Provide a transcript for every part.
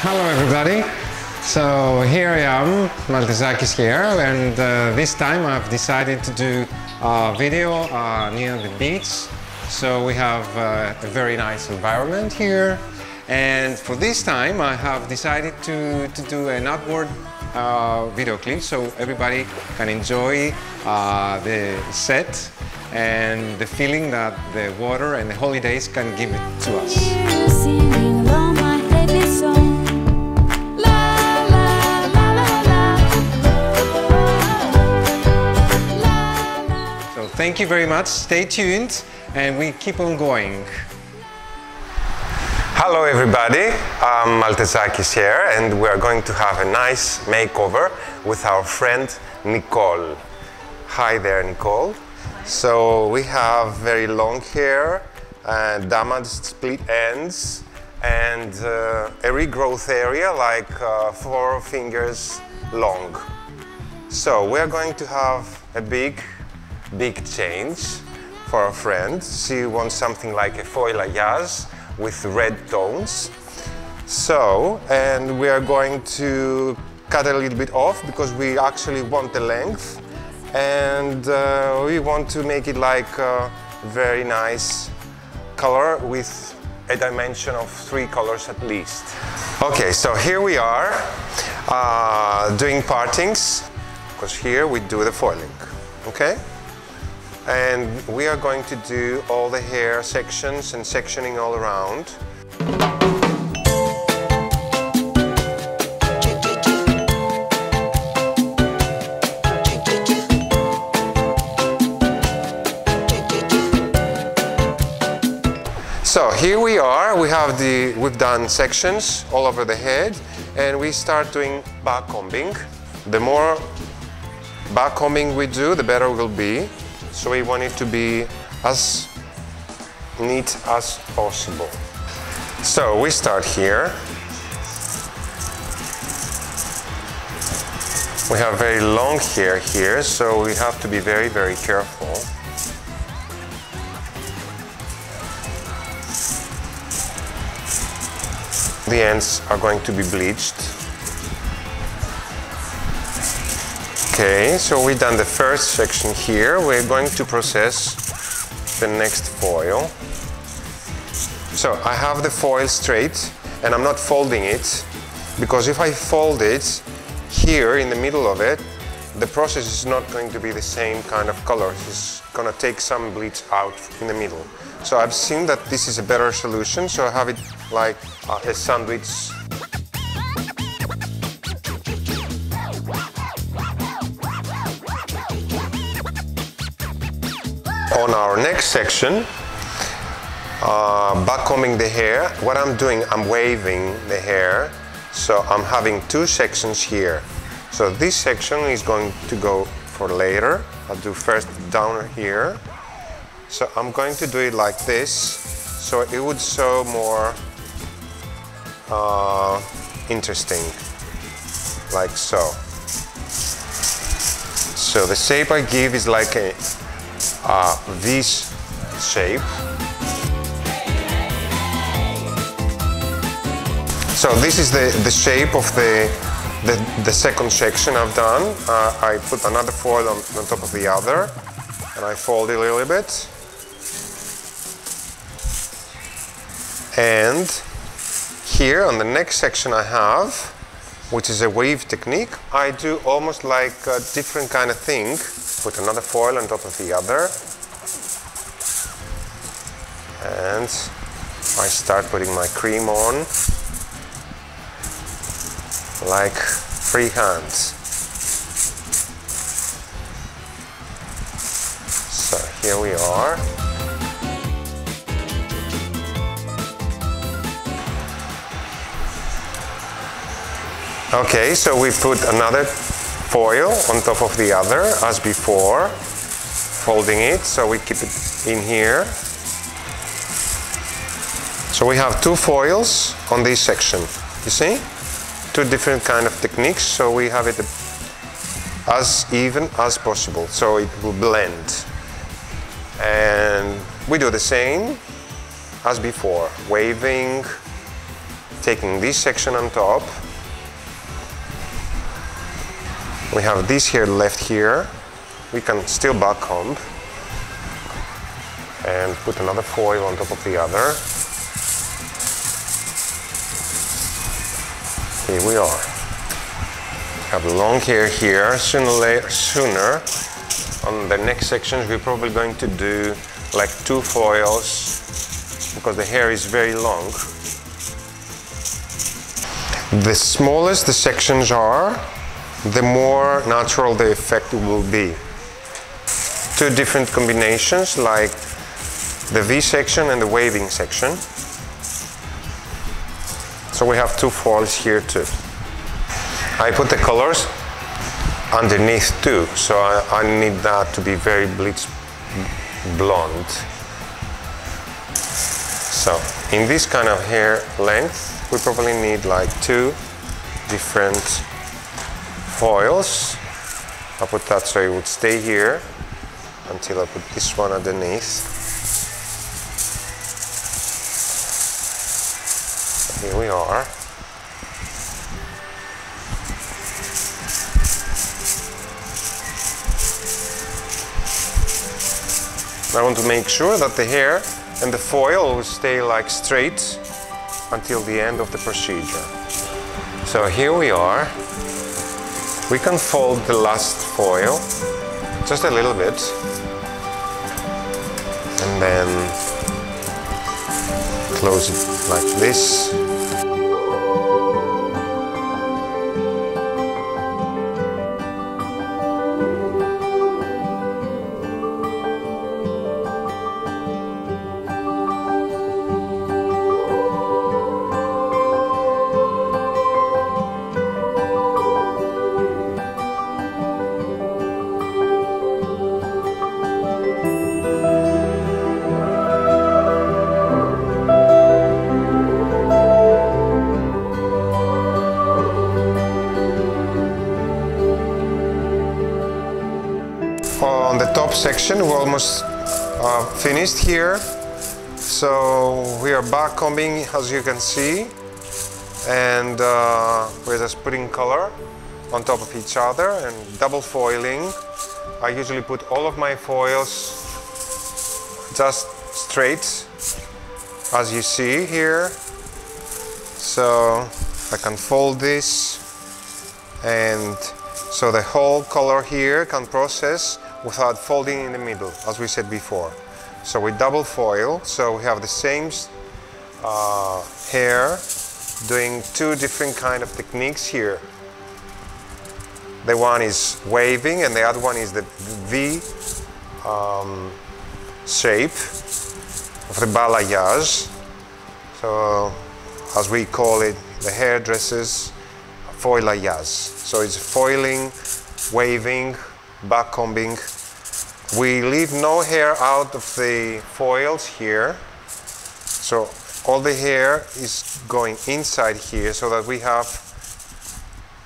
Hello everybody. So here I am, Maltezakis here, and this time I've decided to do a video near the beach. So we have a very nice environment here, and for this time I have decided to do an outward video clip so everybody can enjoy the set and the feeling that the water and the holidays can give it to us. So thank you very much, stay tuned and we keep on going. Hello everybody, I'm Maltezakis here and we are going to have a nice makeover with our friend Nicole. Hi there Nicole. So we have very long hair and damaged split ends and a regrowth area like 4 fingers long. So we are going to have a big change for our friend. She wants something like a foilayage with red tones. So, and we are going to cut a little bit off because we actually want the length and we want to make it like a very nice color with a dimension of 3 colors at least. Okay, so here we are doing partings because here we do the foiling, okay? And we are going to do all the hair sections and sectioning all around. So here we are, we've done sections all over the head and we start doing back combing. The more back combing we do, the better it will be. So we want it to be as neat as possible. So we start here. We have very long hair here, so we have to be very, very careful. The ends are going to be bleached. Okay, so we've done the first section here. We're going to process the next foil. So I have the foil straight and I'm not folding it because if I fold it here in the middle of it, the process is not going to be the same kind of color. It's going to take some bleach out in the middle. So I've seen that this is a better solution, so I have it like a sandwich. On our next section, back combing the hair, what I'm doing, I'm waving the hair, so I'm having 2 sections here. So this section is going to go for later. I'll do first down here. So I'm going to do it like this, so it would show more interesting, like so. So the shape I give is like a V shape. So this is the shape of the second section I've done. I put another foil on top of the other and I fold it a little bit. And here on the next section I have, which is a wave technique, I do almost like a different kind of thing. Put another foil on top of the other and I start putting my cream on like free hands. So here we are. Okay, so we put another foil on top of the other as before, folding it so we keep it in here. So we have 2 foils on this section, you see? 2 different kind of techniques, so we have it as even as possible, so it will blend. And we do the same as before, waving taking this section on top. We have this here left here. We can still back comb and put another foil on top of the other. Here we are. We have long hair here. Sooner on the next sections we're probably going to do like 2 foils because the hair is very long. The smallest the sections are, the more natural the effect will be. 2 different combinations like the V section and the waving section. So we have 2 foils here too. I put the colors underneath too, so I need that to be very bleach blonde. So in this kind of hair length, we probably need like 2 different foils. I'll put that so it would stay here until I put this one underneath. So here we are. I want to make sure that the hair and the foil will stay like straight until the end of the procedure. So here we are. We can fold the last foil just a little bit and then close it like this. On the top section, we're almost finished here. So we are back combing, as you can see, and we're just putting color on top of each other and double foiling. I usually put all of my foils just straight, as you see here. So I can fold this, and so the whole color here can process without folding in the middle, as we said before. So we double foil, so we have the same hair doing 2 different kind of techniques here. The one is waving and the other one is the V shape of the balayage. So as we call it, the hairdressers foilayage. So it's foiling, waving, back combing. We leave no hair out of the foils here, so all the hair is going inside here so that we have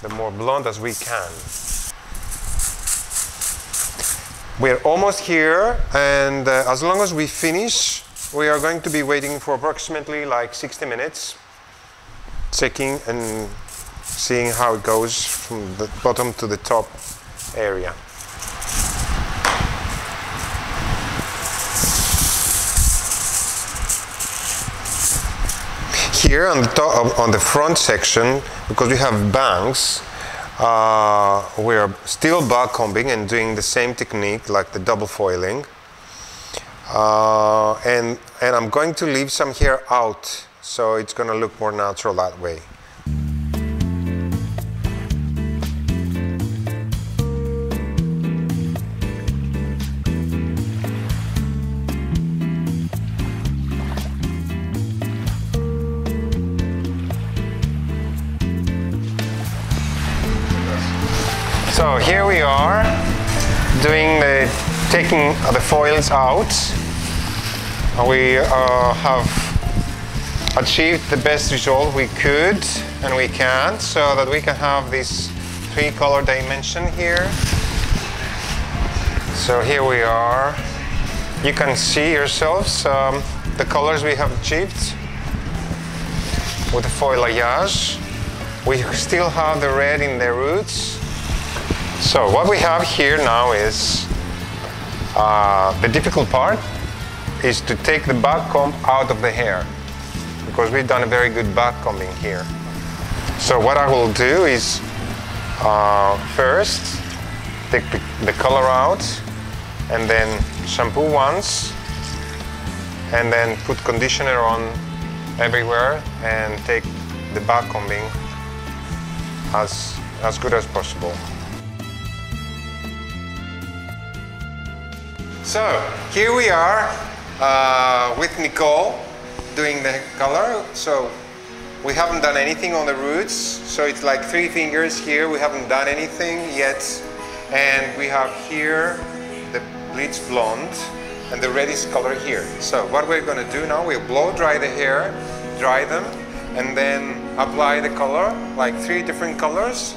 the more blonde as we can. We're almost here, and as long as we finish, we are going to be waiting for approximately like 60 minutes, checking and seeing how it goes from the bottom to the top area. Here on the top, on the front section, because we have bangs, we are still back combing and doing the same technique like the double foiling, and I'm going to leave some hair out, so it's going to look more natural that way. So here we are taking the foils out. We have achieved the best result we could and we can, so that we can have this 3-color dimension here. So here we are. You can see yourselves the colors we have achieved. with the foliage. We still have the red in the roots. So what we have here now is the difficult part is to take the back comb out of the hair, because we've done a very good back combing here. So what I will do is first take the color out and then shampoo once and then put conditioner on everywhere and take the back combing as good as possible. So here we are with Nicole doing the color. So we haven't done anything on the roots, so it's like 3 fingers here. We haven't done anything yet, and we have here the bleach blonde and the reddish color here. So what we're going to do now, we'll blow dry the hair, dry them, and then apply the color, like 3 different colors.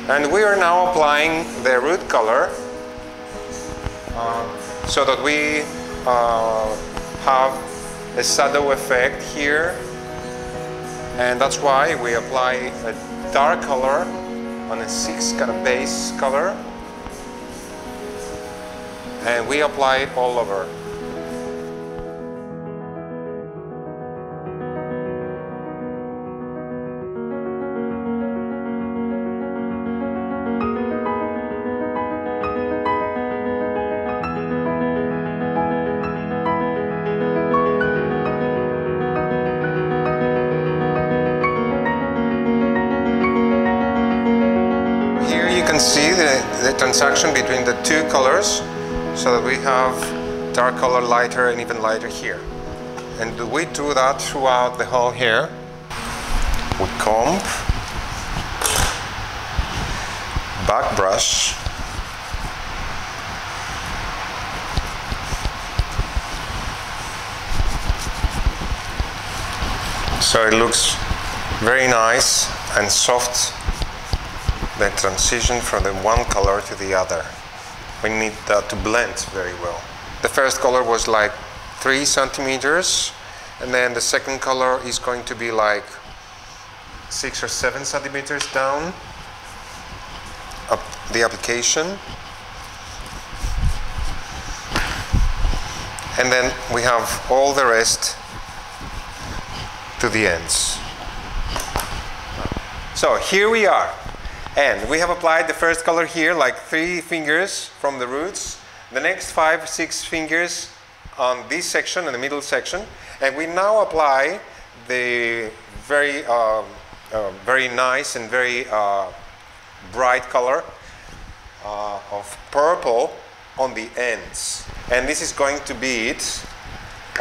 And we are now applying the root color so that we have a shadow effect here, and that's why we apply a dark color on a 6 kind of base color, and we apply it all over. See the transaction between the 2 colors, so that we have dark color, lighter, and even lighter here. And we do that throughout the whole hair. We comb, back brush, so it looks very nice and soft. The transition from the one color to the other. We need that to blend very well. The first color was like 3 centimeters, and then the second color is going to be like 6 or 7 centimeters down up the application. And then we have all the rest to the ends. So here we are. And we have applied the first color here, like 3 fingers from the roots, the next 5 or 6 fingers on this section, in the middle section, and we now apply the very nice and very bright color of purple on the ends. And this is going to be it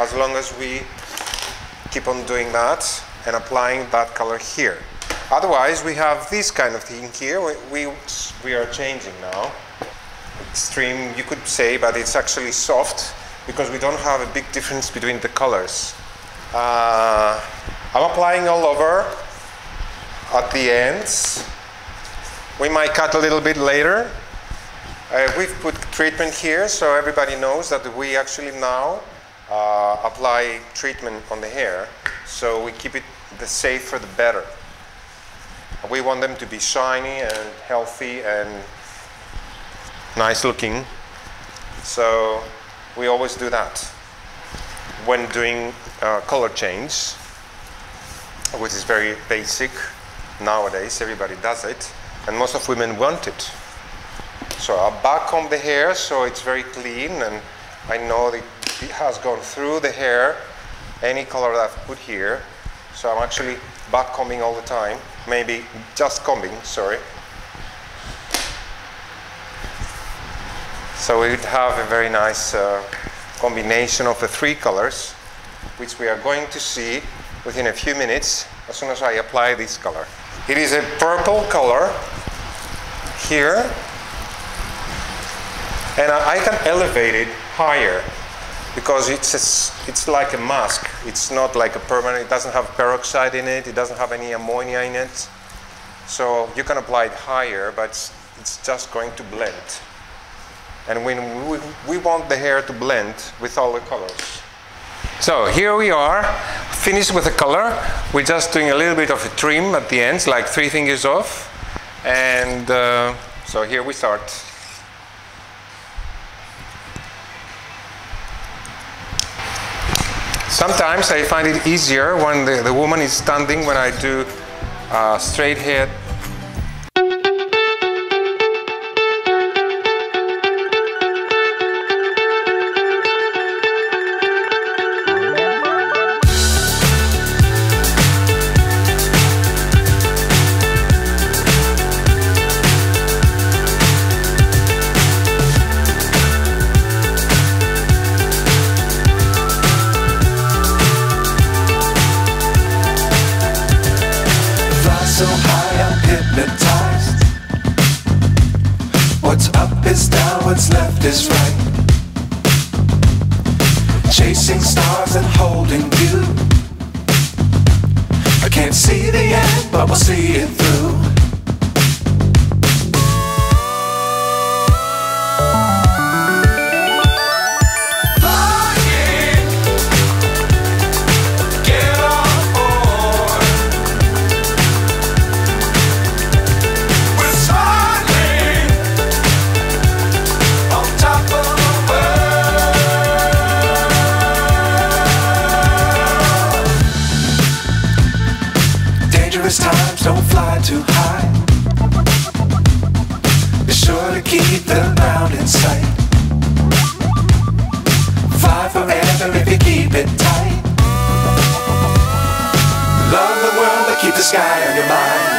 as long as we keep on doing that and applying that color here. Otherwise, we have this kind of thing here. We are changing now. Extreme, you could say, but it's actually soft because we don't have a big difference between the colors. I'm applying all over at the ends. We might cut a little bit later. We've put treatment here, so everybody knows that we actually now apply treatment on the hair, so we keep it the safer the better. We want them to be shiny and healthy and nice looking, so we always do that when doing color change, which is very basic nowadays. Everybody does it, and most of women want it. So I back comb the hair so it's very clean, and I know that it has gone through the hair, any color that I've put here. So I'm actually back combing all the time, maybe just combing, sorry. So we have a very nice combination of the 3 colors, which we are going to see within a few minutes as soon as I apply this color. It is a purple color here, and I can elevate it higher because it's like a mask. It's not like a permanent, it doesn't have peroxide in it, it doesn't have any ammonia in it. So you can apply it higher, but it's just going to blend. And when we want the hair to blend with all the colors. So here we are, finished with the color. We're just doing a little bit of a trim at the ends, like 3 fingers off. And so here we start. Sometimes I find it easier when the woman is standing when I do straight head. So high I'm hypnotized. What's up is down, what's left is right. Chasing stars and holding you. I can't see the end, but we'll see it through. Times don't fly too high. Be sure to keep the ground in sight. Fly forever if you keep it tight. Love the world, but keep the sky on your mind.